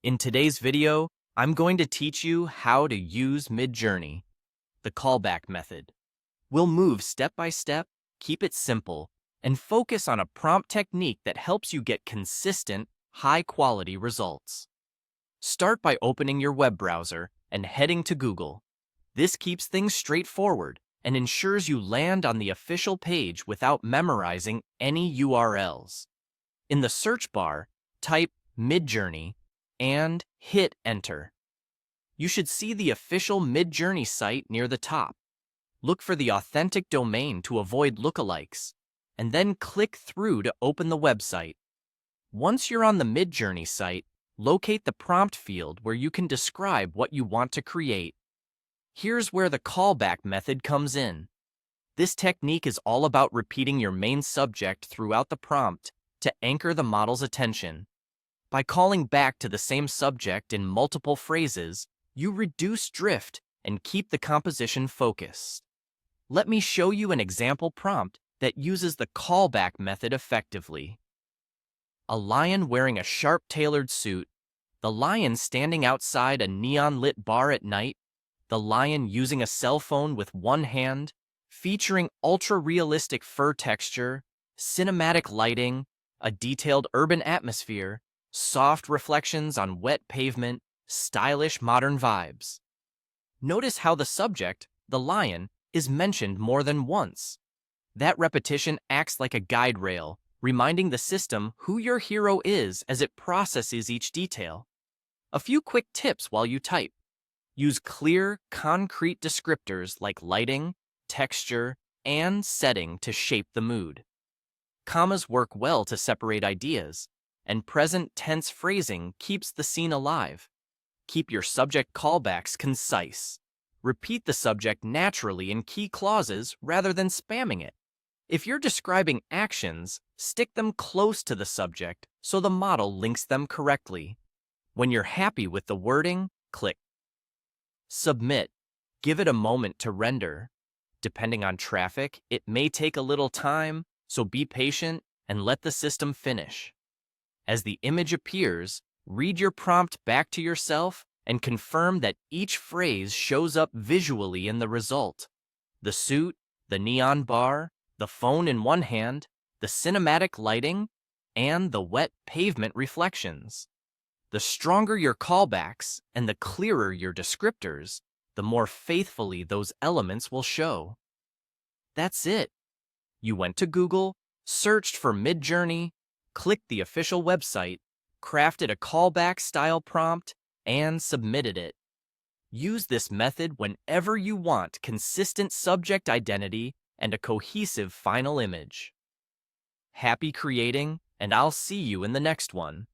In today's video, I'm going to teach you how to use Midjourney, the callback method. We'll move step by step, keep it simple, and focus on a prompt technique that helps you get consistent, high-quality results. Start by opening your web browser and heading to Google. This keeps things straightforward and ensures you land on the official page without memorizing any URLs. In the search bar, type Midjourney and hit enter. You should see the official Midjourney site near the top. Look for the authentic domain to avoid lookalikes, and then click through to open the website. Once you're on the Midjourney site, locate the prompt field where you can describe what you want to create. Here's where the callback method comes in. This technique is all about repeating your main subject throughout the prompt to anchor the model's attention. By calling back to the same subject in multiple phrases, you reduce drift and keep the composition focused. Let me show you an example prompt that uses the callback method effectively. A lion wearing a sharp-tailored suit, the lion standing outside a neon-lit bar at night, the lion using a cell phone with one hand, featuring ultra-realistic fur texture, cinematic lighting, a detailed urban atmosphere, soft reflections on wet pavement, stylish modern vibes. Notice how the subject, the lion, is mentioned more than once. That repetition acts like a guide rail, reminding the system who your hero is as it processes each detail. A few quick tips while you type. Use clear, concrete descriptors like lighting, texture, and setting to shape the mood. Commas work well to separate ideas, and present tense phrasing keeps the scene alive. Keep your subject callbacks concise. Repeat the subject naturally in key clauses rather than spamming it. If you're describing actions, stick them close to the subject so the model links them correctly. When you're happy with the wording, click Submit. Give it a moment to render. Depending on traffic, it may take a little time, so be patient and let the system finish. As the image appears, read your prompt back to yourself and confirm that each phrase shows up visually in the result. The suit, the neon bar, the phone in one hand, the cinematic lighting, and the wet pavement reflections. The stronger your callbacks and the clearer your descriptors, the more faithfully those elements will show. That's it. You went to Google, searched for Midjourney, clicked the official website, crafted a callback-style prompt, and submitted it. Use this method whenever you want consistent subject identity and a cohesive final image. Happy creating, and I'll see you in the next one.